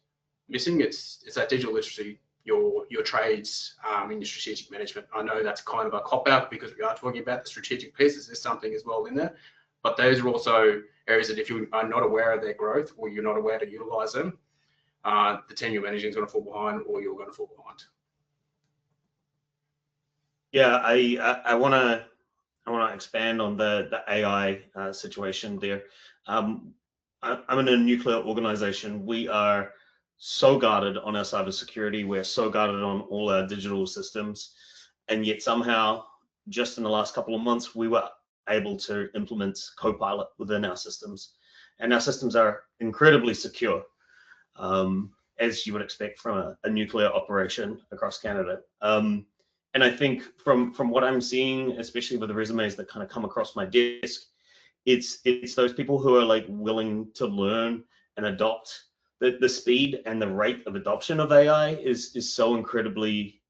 missing, it's that digital literacy, your trades in your strategic management. I know that's kind of a cop-out because we are talking about the strategic pieces. There's something as well in there, but those are also areas that if you are not aware of their growth or you're not aware to utilize them, the team you're managing is going to fall behind, or you're going to fall behind. Yeah, I want to expand on the AI situation there. I'm in a nuclear organization. We are so guarded on our cybersecurity. We're so guarded on all our digital systems, and yet somehow, just in the last couple of months, we were able to implement Copilot within our systems, and our systems are incredibly secure, as you would expect from a nuclear operation across Canada. And I think from what I'm seeing, especially with the resumes that kind of come across my desk, it's those people who are like willing to learn and adopt. The speed and the rate of adoption of AI is so incredibly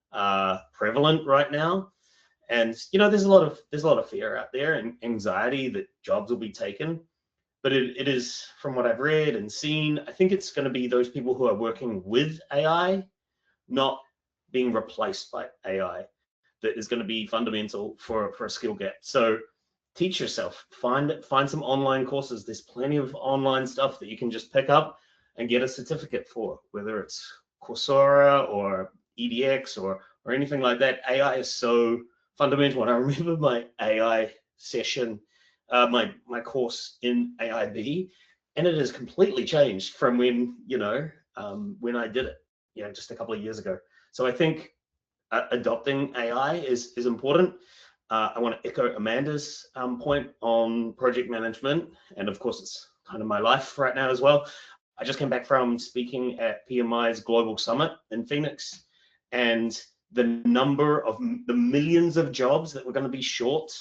prevalent right now. And there's a lot of fear out there and anxiety that jobs will be taken. But it is, from what I've read and seen, I think it's going to be those people who are working with AI, not being replaced by AI, that is going to be fundamental for a skill gap. So teach yourself, find some online courses. There's plenty of online stuff that you can just pick up and get a certificate for, whether it's Coursera or EDX or anything like that. AI is so fundamental. And I remember my AI session, my course in AIB, and it has completely changed from when I did it, just a couple of years ago. So I think adopting AI is important. I want to echo Amanda's point on project management, and of course it's kind of my life right now as well. I just came back from speaking at PMI's Global Summit in Phoenix, and the number of the millions of jobs that we're going to be short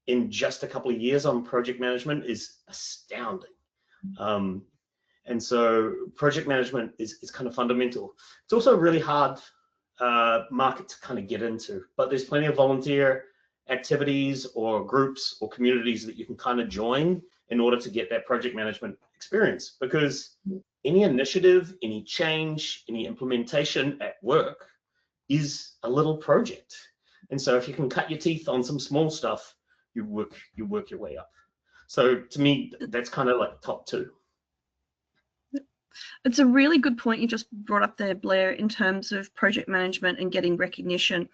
in just a couple of years on project management is astounding. And so project management is kind of fundamental. It's also a really hard market to kind of get into, but there's plenty of volunteer activities or groups or communities that you can kind of join in order to get that project management experience, because any initiative, any change, any implementation at work is a little project. And so if you can cut your teeth on some small stuff, you work your way up. So to me, that's kind of like top two. It's a really good point you just brought up there, Blair, in terms of project management and getting recognition.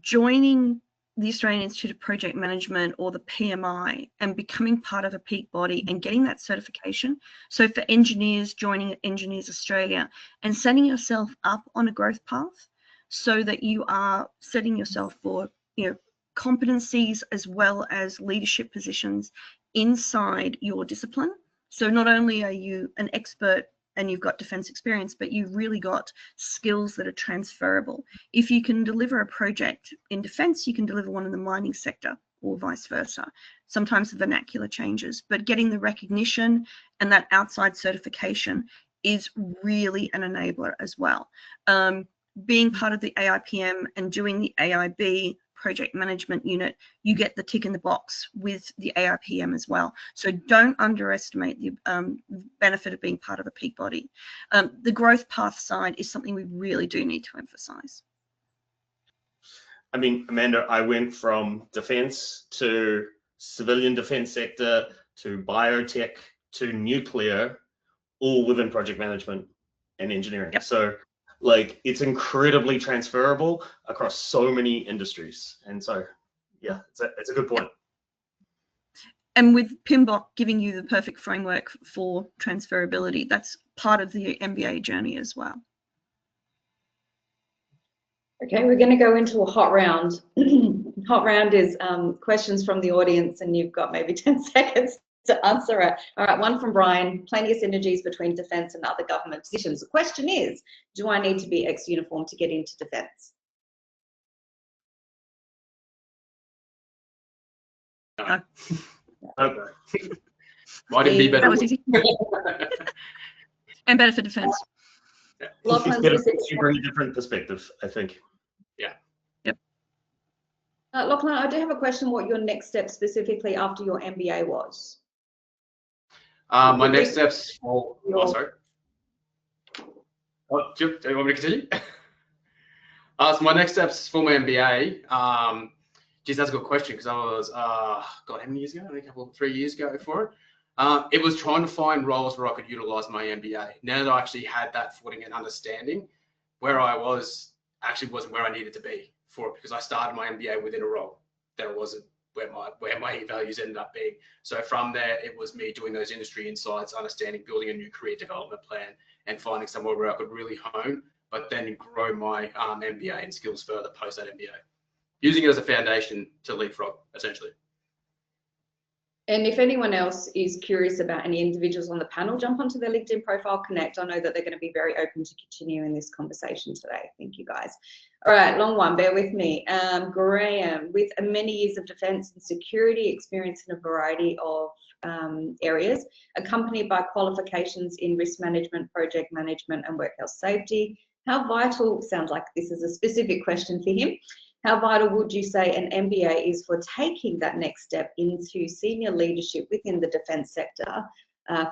Joining the Australian Institute of Project Management or the PMI and becoming part of a peak body and getting that certification. So for engineers, joining Engineers Australia and setting yourself up on a growth path so that you are setting yourself for, you know, competencies as well as leadership positions inside your discipline. So not only are you an expert and you've got defence experience, but you've really got skills that are transferable. If you can deliver a project in defence, you can deliver one in the mining sector or vice versa. Sometimes the vernacular changes, but getting the recognition and that outside certification is really an enabler as well. Being part of the AIPM and doing the AIB project management unit, you get the tick in the box with the AIPM as well. So don't underestimate the benefit of being part of a peak body. The growth path side is something we really do need to emphasize. I mean, Amanda, I went from defense to civilian defense sector to biotech to nuclear, all within project management and engineering. Yep. So like it's incredibly transferable across so many industries. And so, yeah, it's a good point. And with PMBOK giving you the perfect framework for transferability, that's part of the MBA journey as well. Okay, we're going to go into a hot round. Hot round is questions from the audience, and you've got maybe 10 seconds to answer it. All right, one from Brian. Plenty of synergies between defence and other government positions. The question is, do I need to be ex-uniform to get into defence? No. Might it be better? That was easy. And better for defence. Yeah. Lachlan, You bring a different perspective, I think. Yeah. Yep. Lachlan, I do have a question. What your next step specifically after your MBA was? My next steps. Oh, sorry. Oh, do you want me to continue? So my next steps for my MBA. Geez, that's a good question, because I was, God, how many years ago? I think 3 years ago for it. It was trying to find roles where I could utilize my MBA. Now that I actually had that footing and understanding, where I was actually wasn't where I needed to be for it, because I started my MBA within a role that wasn't where my values ended up being. So from there, it was me doing those industry insights, understanding, building a new career development plan, and finding somewhere where I could really hone, but then grow my MBA and skills further post that MBA, using it as a foundation to leapfrog, essentially. And if anyone else is curious about any individuals on the panel, jump onto their LinkedIn profile, connect. I know that they're going to be very open to continuing this conversation today. Thank you, guys. All right, long one, bear with me. Graham, with many years of defence and security experience in a variety of areas, accompanied by qualifications in risk management, project management, and work health safety, how vital, sounds like this is a specific question for him, how vital would you say an MBA is for taking that next step into senior leadership within the defence sector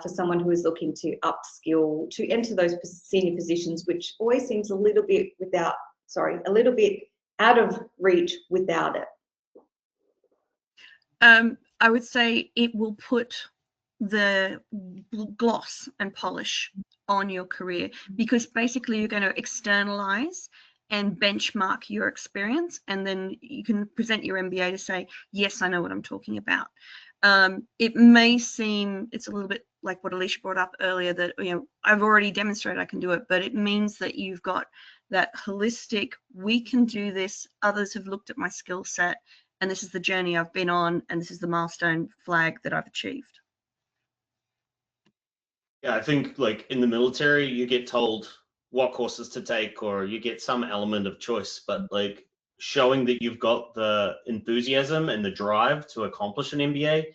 for someone who is looking to upskill, to enter those senior positions, which always seems a little bit out of reach without it? I would say it will put the gloss and polish on your career, because basically you're going to externalize and benchmark your experience, and then you can present your MBA to say, yes, I know what I'm talking about. It may seem it's a little bit like what Alicia brought up earlier, that, you know, I've already demonstrated I can do it, but it means that you've got that holistic, we can do this, others have looked at my skill set, and this is the journey I've been on, and this is the milestone flag that I've achieved. Yeah, I think like in the military, you get told what courses to take, or you get some element of choice, but like showing that you've got the enthusiasm and the drive to accomplish an MBA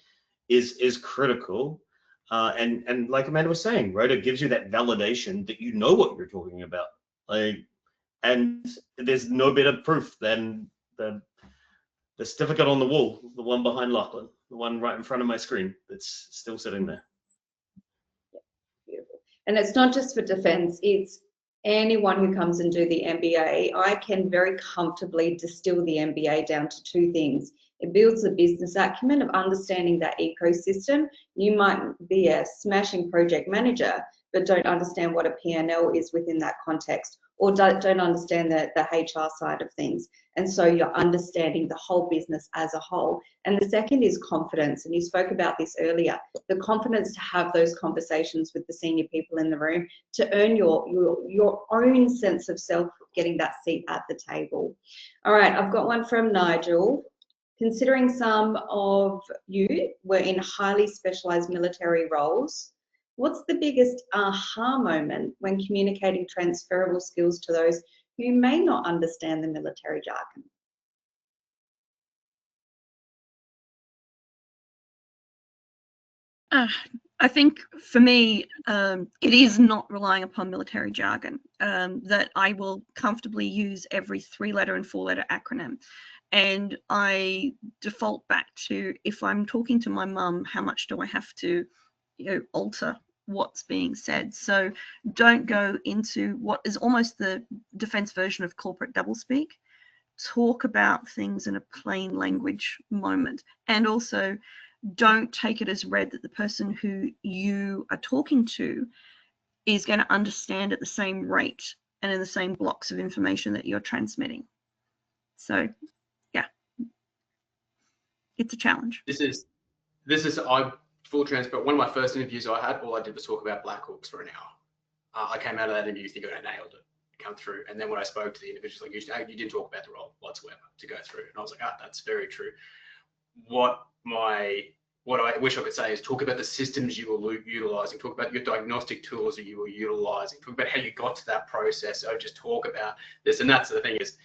is critical. And like Amanda was saying, right, it gives you that validation that you know what you're talking about. Like, and there's no better proof than the certificate on the wall, the one behind Lachlan, the one right in front of my screen that's still sitting there. Beautiful. And it's not just for defence, it's anyone who comes and do the MBA. I can very comfortably distill the MBA down to two things. It builds a business acumen of understanding that ecosystem. You might be a smashing project manager, but don't understand what a P&L is within that context, or don't understand the HR side of things. And so you're understanding the whole business as a whole. And the second is confidence. And you spoke about this earlier, the confidence to have those conversations with the senior people in the room to earn your own sense of self, getting that seat at the table. All right, I've got one from Nigel. Considering some of you were in highly specialized military roles, what's the biggest aha moment when communicating transferable skills to those who may not understand the military jargon? I think for me, it is not relying upon military jargon, that I will comfortably use every 3-letter and 4-letter acronym. And I default back to, if I'm talking to my mum, how much do I have to, you know, alter what's being said? So don't go into what is almost the defense version of corporate doublespeak. Talk about things in a plain language moment. And also don't take it as read that the person who you are talking to is going to understand at the same rate and in the same blocks of information that you're transmitting. So yeah, it's a challenge. This is I full transparent. One of my first interviews I had, all I did was talk about Black Hawks for an hour. I came out of that interview thinking I nailed it, come through, and then when I spoke to the individuals, like, you didn't talk about the role whatsoever to go through, and I was like, that's very true. What I wish I could say is talk about the systems you were utilizing, talk about your diagnostic tools that you were utilizing, talk about how you got to that process. So just talk about this, and that's the thing is,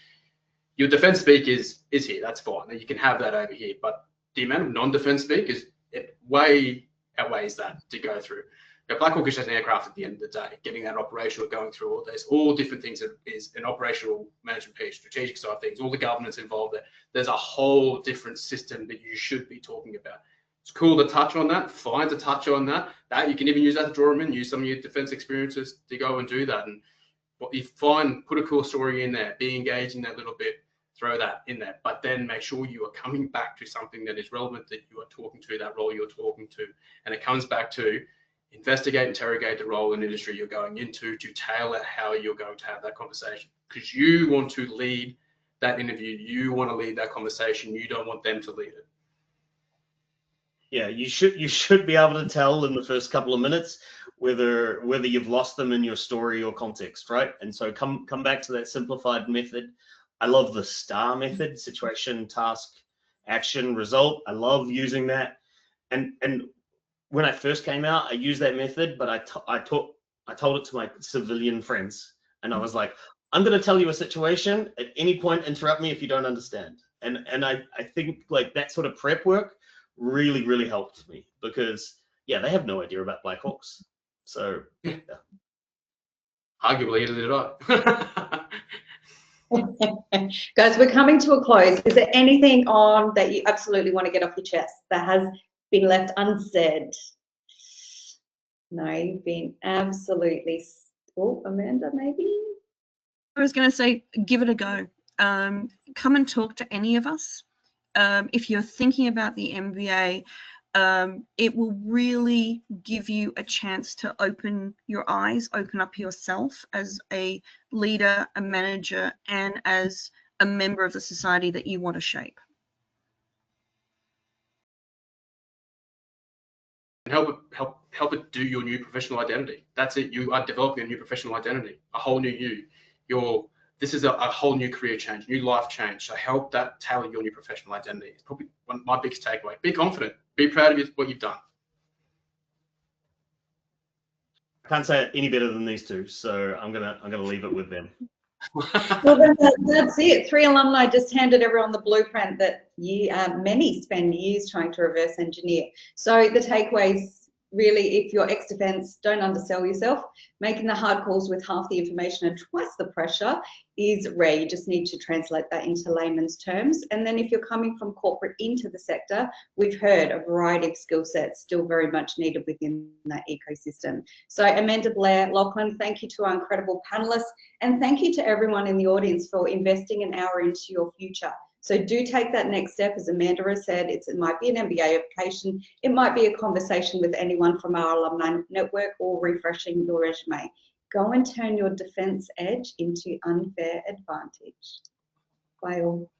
your defense speak is here, that's fine. You can have that over here, but the amount of non-defense speak it way outweighs that to go through. Now, Black Hawk is just an aircraft at the end of the day, getting that operational, going through all this, all different things that is an operational management piece, strategic side of things, all the governance involved there. There's a whole different system that you should be talking about. It's cool to touch on that, fine to touch on that. That you can even use that to draw them in, use some of your defense experiences to go and do that. And what you find, put a cool story in there, be engaging that little bit, throw that in there, but then make sure you are coming back to something that is relevant, that you are talking to, that role you're talking to. And it comes back to investigate, interrogate the role and industry you're going into to tailor how you're going to have that conversation, because you want to lead that interview, you want to lead that conversation, you don't want them to lead it. Yeah, you should be able to tell in the first couple of minutes whether you've lost them in your story or context, right? And so come back to that simplified method. I love the STAR method: situation, task, action, result. I love using that. And when I first came out, I used that method, but I told it to my civilian friends, and I was like, I'm going to tell you a situation. At any point, interrupt me if you don't understand. And I think like that sort of prep work really, really helped me, because yeah, they have no idea about Black Hawks. So yeah. Arguably, either did I. Guys, we're coming to a close. Is there anything on that you absolutely want to get off your chest that has been left unsaid? No, you've been absolutely. Oh, Amanda, maybe? I was going to say, give it a go. Come and talk to any of us. If you're thinking about the MBA, it will really give you a chance to open your eyes, open up yourself as a leader, a manager, and as a member of the society that you want to shape. and help it do your new professional identity. That's it. You are developing a new professional identity, a whole new you. This is a whole new career change, new life change. So help that tailor your new professional identity. It's probably my biggest takeaway. Be confident. Be proud of what you've done. I can't say it any better than these two, so I'm gonna leave it with them. Well, then that's it. 3 alumni just handed everyone the blueprint that many spend years trying to reverse engineer. So the takeaways, really, if you're ex-defence, don't undersell yourself. Making the hard calls with half the information and twice the pressure is rare. You just need to translate that into layman's terms. And then if you're coming from corporate into the sector, we've heard a variety of skill sets still very much needed within that ecosystem. So Amanda, Blair, Lachlan, thank you to our incredible panellists, and thank you to everyone in the audience for investing an hour into your future. So do take that next step. As Amanda has said, it might be an MBA application, it might be a conversation with anyone from our alumni network, or refreshing your resume. Go and turn your defence edge into unfair advantage. Bye all.